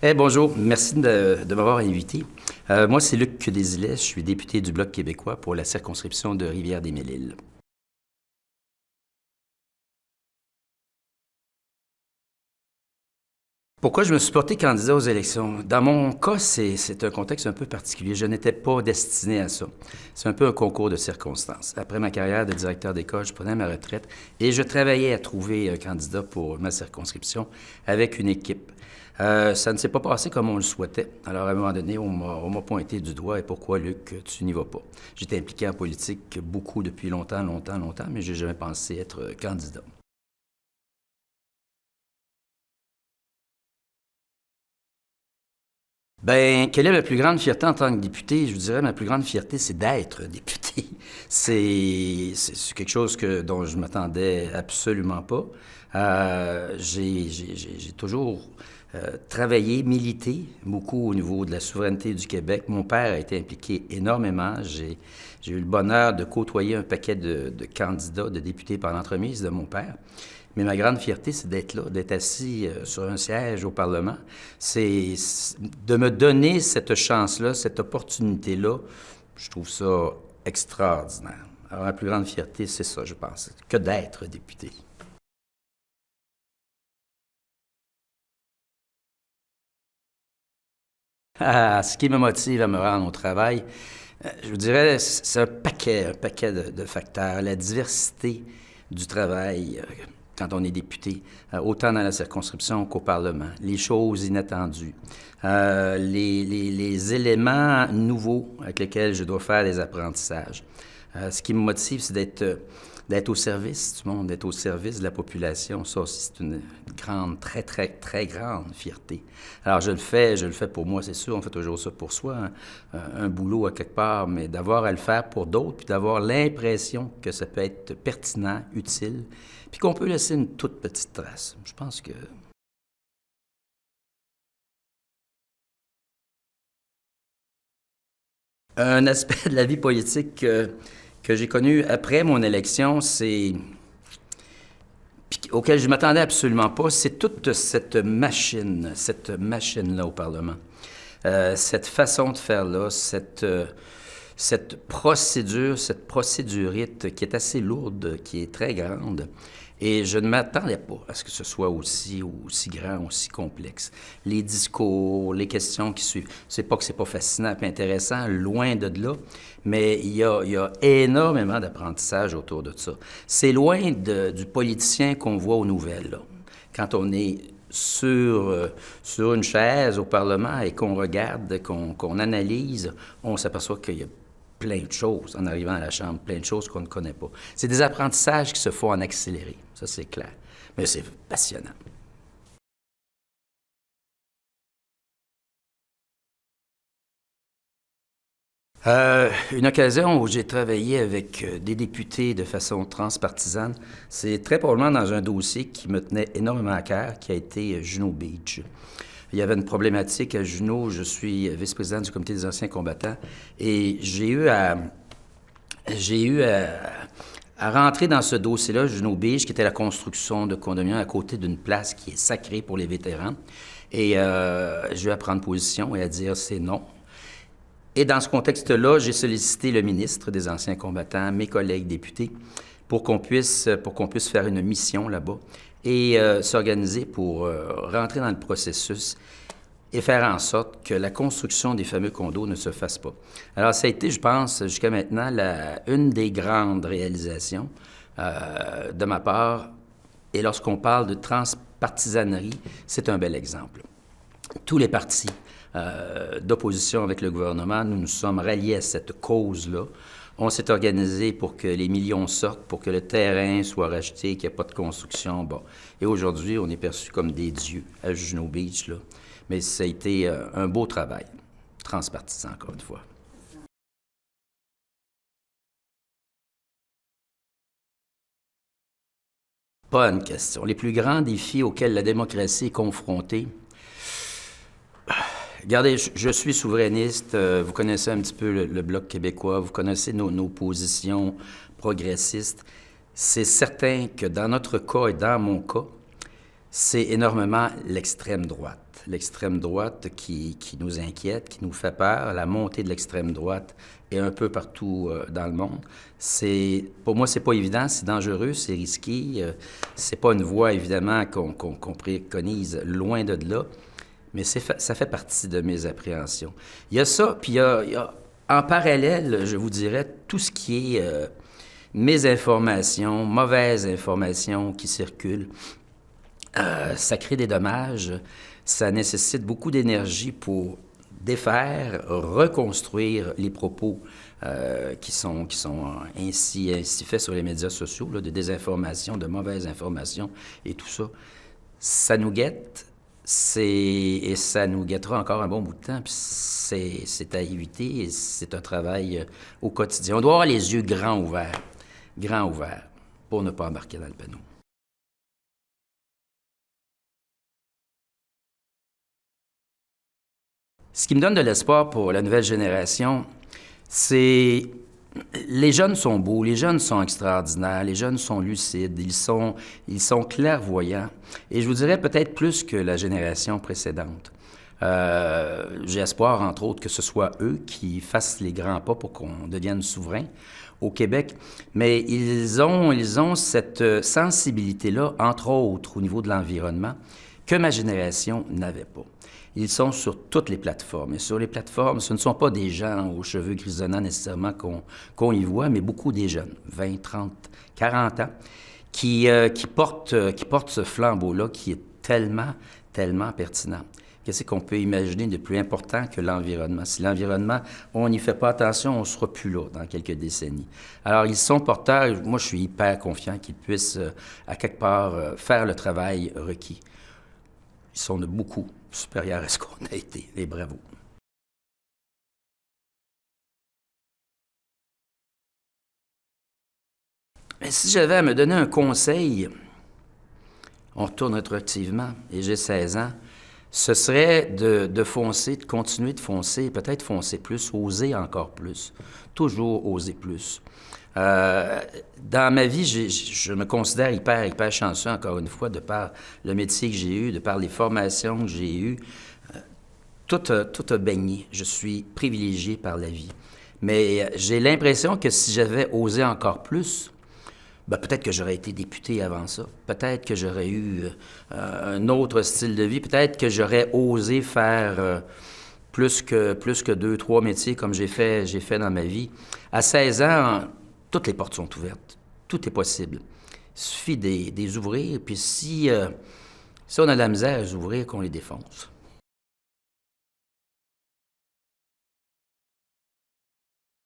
Bonjour, merci de m'avoir invité. Moi, c'est Luc Desilets, je suis député du Bloc québécois pour la circonscription de Rivière-des-Mille-Îles. Pourquoi je me suis porté candidat aux élections? Dans mon cas, c'est un contexte un peu particulier. Je n'étais pas destiné à ça. C'est un peu un concours de circonstances. Après ma carrière de directeur d'école, je prenais ma retraite et je travaillais à trouver un candidat pour ma circonscription avec une équipe. Ça ne s'est pas passé comme on le souhaitait. Alors, à un moment donné, on m'a pointé du doigt. Et pourquoi, Luc, tu n'y vas pas? J'étais impliqué en politique beaucoup depuis longtemps, mais j'ai jamais pensé être candidat. Ben, quelle est ma plus grande fierté en tant que député? Je vous dirais, ma plus grande fierté, c'est d'être député. C'est quelque chose dont je m'attendais absolument pas. J'ai toujours travaillé, milité beaucoup au niveau de la souveraineté du Québec. Mon père a été impliqué énormément. J'ai eu le bonheur de côtoyer un paquet de candidats, de députés par l'entremise de mon père. Mais ma grande fierté, c'est d'être là, d'être assis sur un siège au Parlement. C'est de me donner cette chance-là, cette opportunité-là. Je trouve ça extraordinaire. Alors, ma plus grande fierté, c'est ça, je pense, que d'être député. Ce qui me motive à me rendre au travail, je vous dirais, c'est un paquet de facteurs. La diversité du travail, quand on est député, autant dans la circonscription qu'au Parlement. Les choses inattendues, les éléments nouveaux avec lesquels je dois faire des apprentissages. Ce qui me motive, c'est d'être au service du monde, d'être au service de la population. Ça aussi, c'est une grande, très, très, très grande fierté. Alors, je le fais pour moi, c'est sûr, on fait toujours ça pour soi, hein, un boulot à quelque part, mais d'avoir à le faire pour d'autres, puis d'avoir l'impression que ça peut être pertinent, utile, puis qu'on peut laisser une toute petite trace. Je pense que un aspect de la vie politique que j'ai connu après mon élection, auquel je m'attendais absolument pas, c'est toute cette machine-là au Parlement. Cette façon de faire là, cette procédurite qui est assez lourde, qui est très grande. Et je ne m'attendais pas à ce que ce soit aussi grand, aussi complexe. Les discours, les questions qui suivent. C'est pas que c'est pas fascinant et intéressant, loin de là, mais il y a énormément d'apprentissage autour de ça. C'est loin du politicien qu'on voit aux nouvelles, là. Quand on est sur une chaise au Parlement et qu'on regarde, qu'on analyse, on s'aperçoit qu'il y a plein de choses en arrivant à la Chambre, plein de choses qu'on ne connaît pas. C'est des apprentissages qui se font en accéléré, ça c'est clair. Mais c'est passionnant. Une occasion où j'ai travaillé avec des députés de façon transpartisane, c'est très probablement dans un dossier qui me tenait énormément à cœur, qui a été Juno Beach. Il y avait une problématique à Juno. Je suis vice-président du comité des anciens combattants et j'ai eu à rentrer dans ce dossier-là, Juno Beach, qui était la construction de condominiums à côté d'une place qui est sacrée pour les vétérans. Et j'ai eu à prendre position et à dire c'est non. Et dans ce contexte-là, j'ai sollicité le ministre des Anciens combattants, mes collègues députés, pour qu'on puisse faire une mission là-bas et s'organiser pour rentrer dans le processus et faire en sorte que la construction des fameux condos ne se fasse pas. Alors, ça a été, je pense, jusqu'à maintenant, une des grandes réalisations de ma part. Et lorsqu'on parle de transpartisanerie, c'est un bel exemple. Tous les partis d'opposition avec le gouvernement, nous nous sommes ralliés à cette cause-là. On s'est organisé pour que les millions sortent, pour que le terrain soit racheté, qu'il n'y ait pas de construction. Bon. Et aujourd'hui, on est perçus comme des dieux à Juno Beach, là. Mais ça a été un beau travail, transpartisan, encore une fois. Bonne question. Les plus grands défis auxquels la démocratie est confrontée. Regardez, je suis souverainiste. Vous connaissez un petit peu le Bloc québécois. Vous connaissez nos positions progressistes. C'est certain que dans notre cas et dans mon cas, c'est énormément l'extrême droite. l'extrême droite qui nous inquiète, qui nous fait peur, la montée de l'extrême droite est un peu partout dans le monde. Pour moi, c'est pas évident, c'est dangereux, c'est risqué. C'est pas une voie, évidemment, qu'on préconise loin de là, mais ça fait partie de mes appréhensions. Il y a ça, puis il y a en parallèle, je vous dirais, tout ce qui est mésinformation, mauvaise information qui circule. Ça crée des dommages, ça nécessite beaucoup d'énergie pour défaire, reconstruire les propos qui sont ainsi faits sur les médias sociaux, là, de désinformation, de mauvaise information et tout ça. Ça nous guette, et ça nous guettera encore un bon bout de temps, puis c'est à éviter, et c'est un travail au quotidien. On doit avoir les yeux grands ouverts, pour ne pas embarquer dans le panneau. Ce qui me donne de l'espoir pour la nouvelle génération, c'est les jeunes sont beaux, les jeunes sont extraordinaires, les jeunes sont lucides, ils sont clairvoyants. Et je vous dirais peut-être plus que la génération précédente. J'ai espoir, entre autres, que ce soit eux qui fassent les grands pas pour qu'on devienne souverain au Québec. Mais ils ont cette sensibilité-là, entre autres, au niveau de l'environnement, que ma génération n'avait pas. Ils sont sur toutes les plateformes. Et sur les plateformes, ce ne sont pas des gens aux cheveux grisonnants nécessairement qu'on y voit, mais beaucoup des jeunes, 20, 30, 40 ans, qui portent ce flambeau-là qui est tellement, tellement pertinent. Qu'est-ce qu'on peut imaginer de plus important que l'environnement? Si l'environnement, on n'y fait pas attention, on ne sera plus là dans quelques décennies. Alors, ils sont porteurs, moi je suis hyper confiant qu'ils puissent, à quelque part, faire le travail requis. Ils sont de beaucoup supérieurs à ce qu'on a été, et bravo. Mais si j'avais à me donner un conseil, on retourne rétroactivement, et j'ai 16 ans, ce serait de foncer, de continuer de foncer, peut-être foncer plus, oser encore plus, toujours oser plus. Dans ma vie, je me considère hyper chanceux, encore une fois, de par le métier que j'ai eu, de par les formations que j'ai eues. Tout a baigné. Je suis privilégié par la vie. Mais j'ai l'impression que si j'avais osé encore plus, ben, peut-être que j'aurais été député avant ça. Peut-être que j'aurais eu un autre style de vie. Peut-être que j'aurais osé faire plus que 2, 3 métiers comme j'ai fait dans ma vie. À 16 ans, toutes les portes sont ouvertes. Tout est possible. Il suffit de les ouvrir. Puis si on a de la misère à les ouvrir, qu'on les défonce.